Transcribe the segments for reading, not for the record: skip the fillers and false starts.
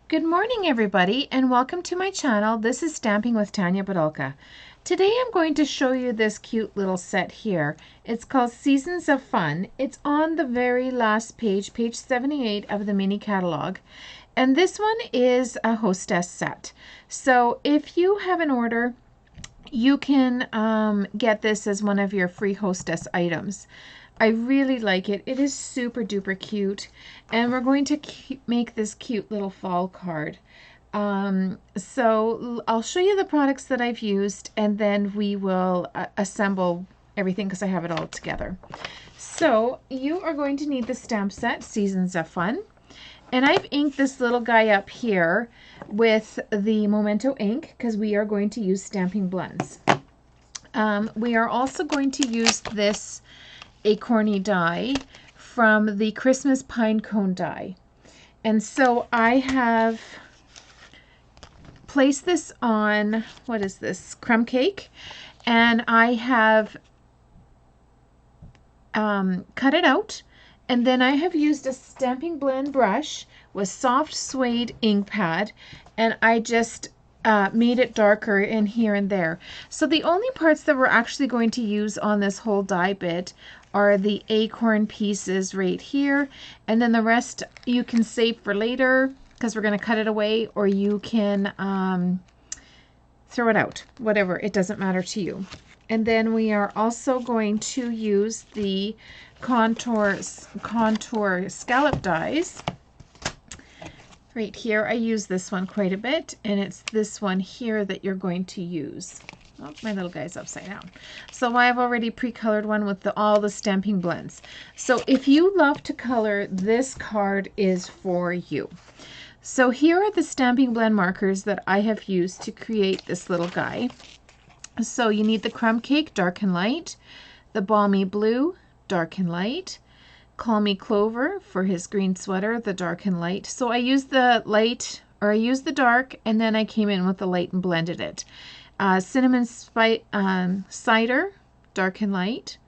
Good morning, everybody, and welcome to my channel. This is Stamping with Tanya Badolka. Today I'm going to show you this cute little set here. It's called Seasons of Fun. It's on the very last page, page 78 of the mini catalog. And this one is a hostess set. So if you have an order, you can get this as one of your free hostess items. I really like it. It is super duper cute, and we're going to make this cute little fall card. So I'll show you the products that I've used, and then we will assemble everything because I have it all together. So you are going to need the stamp set, Seasons of Fun. And I've inked this little guy up here with the Memento ink because we are going to use stamping blends. We are also going to use this acorny die from the Christmas pine cone die. And so I have placed this on, what is this, crumb cake, and I have cut it out, and then I have used a stamping blend brush with soft suede ink pad, and I just made it darker in here and there. So the only parts that we're actually going to use on this whole die bit are the acorn pieces right here, and then the rest you can save for later because we're going to cut it away, or you can throw it out, whatever, it doesn't matter to you. And then we are also going to use the contour scallop dies. Right here, I use this one quite a bit, and it's this one here that you're going to use. Oh, my little guy's upside down. So I've already pre-colored one with all the stamping blends. So if you love to color, this card is for you. So here are the stamping blend markers that I have used to create this little guy. So you need the crumb cake, dark and light, the balmy blue, dark and light, Call Me Clover for his green sweater, the dark and light. So I used the light, or I used the dark, and then I came in with the light and blended it. Cinnamon Cider, dark and light.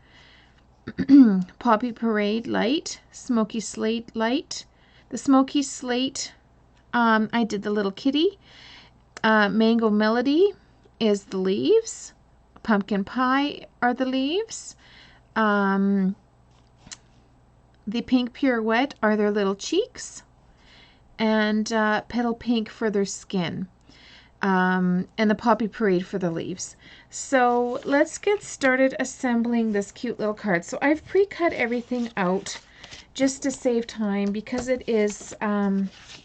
Poppy Parade, light. Smoky Slate, light. The Smoky Slate, I did the little kitty. Mango Melody is the leaves. Pumpkin Pie are the leaves. The Pink Pirouette are their little cheeks, and Petal Pink for their skin, and the Poppy Parade for the leaves. So let's get started assembling this cute little card. So I've pre-cut everything out just to save time because it is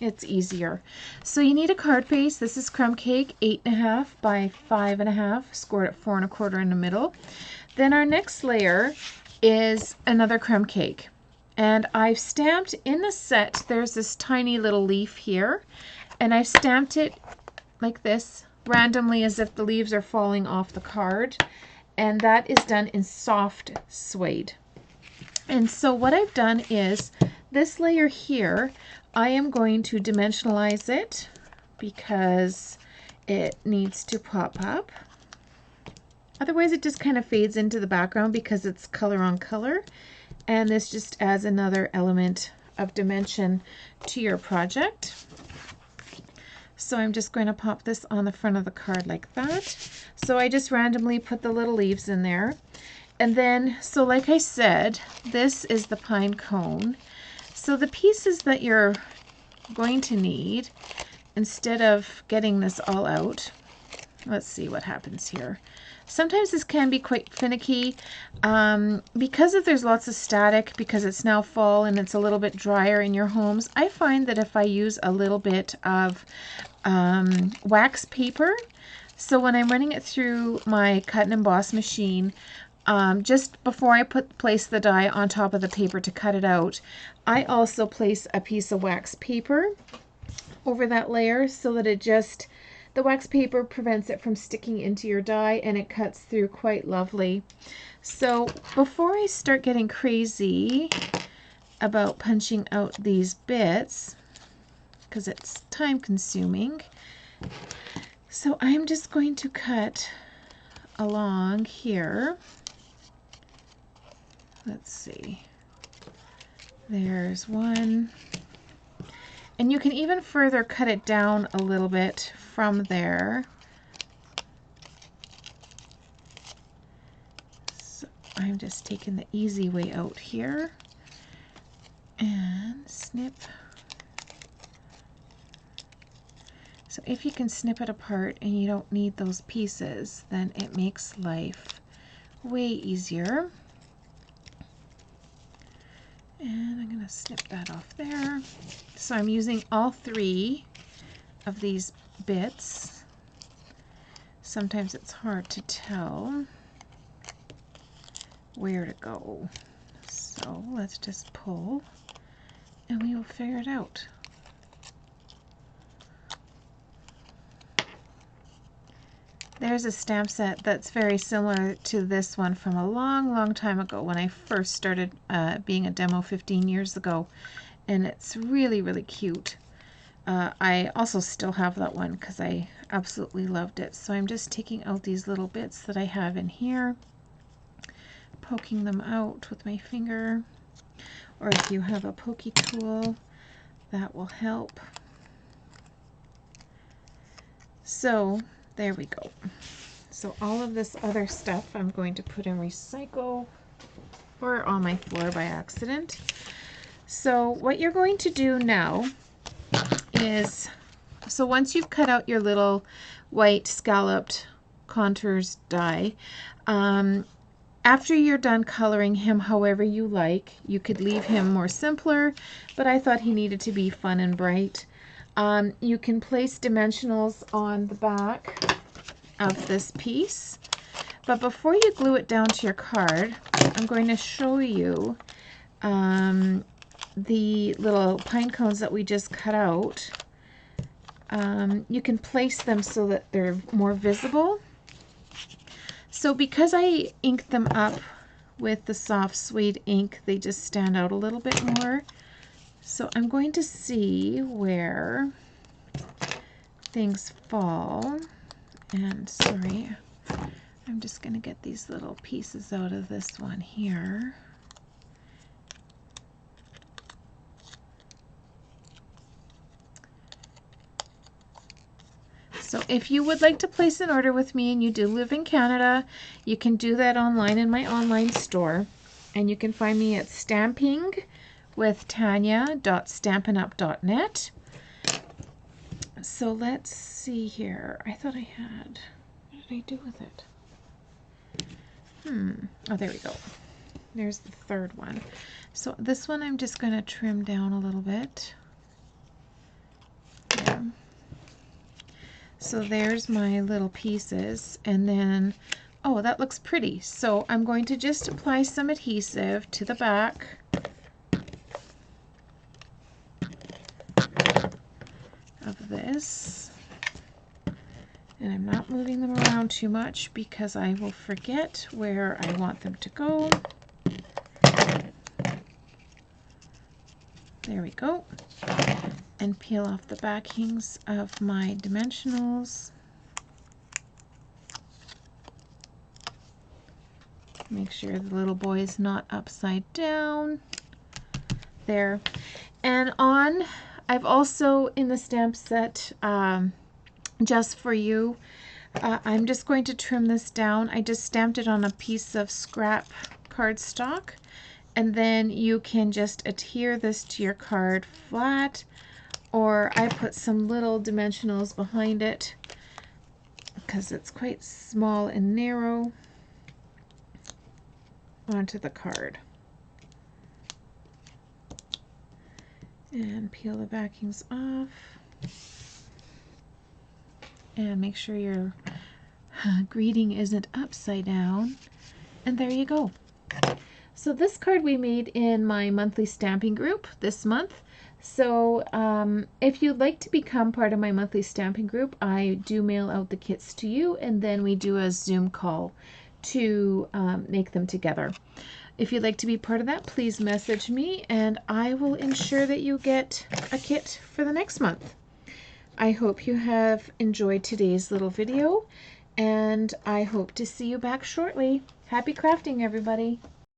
it's easier. So you need a card base. This is crumb cake, 8.5 by 5.5, scored at 4 1/4 in the middle. Then our next layer is another crumb cake. And I've stamped in the set, there's this tiny little leaf here, and I've stamped it like this, randomly as if the leaves are falling off the card, and that is done in soft suede. And so what I've done is, this layer here, I am going to dimensionalize it because it needs to pop up. Otherwise it just kind of fades into the background because it's color on color. And this just adds another element of dimension to your project. So I'm just going to pop this on the front of the card like that. So I just randomly put the little leaves in there. And then, so like I said, this is the pine cone. So the pieces that you're going to need, instead of getting this all out, let's see what happens here. Sometimes this can be quite finicky because if there's lots of static, because it's now fall and it's a little bit drier in your homes. I find that if I use a little bit of wax paper, so when I'm running it through my cut and emboss machine, just before I place the die on top of the paper to cut it out, I also place a piece of wax paper over that layer so that it just, the wax paper prevents it from sticking into your die, and it cuts through quite lovely. So before I start getting crazy about punching out these bits, because it's time consuming, so I'm just going to cut along here. Let's see. There's one. And you can even further cut it down a little bit from there. So I'm just taking the easy way out here and snip. So if you can snip it apart and you don't need those pieces, then it makes life way easier. And I'm going to snip that off there. So I'm using all 3 of these bits. Sometimes it's hard to tell where to go. So let's just pull and we will figure it out. There's a stamp set that's very similar to this one from a long time ago when I first started being a demo 15 years ago, and it's really cute. I also still have that one because I absolutely loved it. So I'm just taking out these little bits that I have in here, poking them out with my finger, or if you have a pokey tool, that will help. So there we go. So all of this other stuff I'm going to put in recycle or on my floor by accident. So what you're going to do now is, so once you've cut out your little white scalloped contours die, after you're done coloring him however you like, you could leave him more simpler, but I thought he needed to be fun and bright. You can place dimensionals on the back of this piece, but before you glue it down to your card, I'm going to show you the little pine cones that we just cut out. You can place them so that they're more visible. So because I inked them up with the soft suede ink, they just stand out a little bit more. So I'm going to see where things fall. And sorry, I'm just going to get these little pieces out of this one here. So if you would like to place an order with me and you do live in Canada, you can do that online in my online store. And you can find me at stampingwithtanya.stampinup.net. So let's see here. I thought I had, what did I do with it? Oh, there we go. There's the third one. So this one I'm just going to trim down a little bit. There. So there's my little pieces, and then, oh, that looks pretty. So I'm going to just apply some adhesive to the back. Of this, and I'm not moving them around too much because I will forget where I want them to go. There we go. And peel off the backings of my dimensionals. Make sure the little boy is not upside down. There. And on, I've also in the stamp set, just for you, I'm just going to trim this down. I just stamped it on a piece of scrap cardstock, and then you can just adhere this to your card flat, or I put some little dimensionals behind it because it's quite small and narrow onto the card. And peel the backings off. And make sure your greeting isn't upside down. And there you go. So this card we made in my monthly stamping group this month. So if you'd like to become part of my monthly stamping group, I do mail out the kits to you, and then we do a Zoom call to make them together. If you'd like to be part of that, please message me and I will ensure that you get a kit for the next month. I hope you have enjoyed today's little video, and I hope to see you back shortly. Happy crafting, everybody!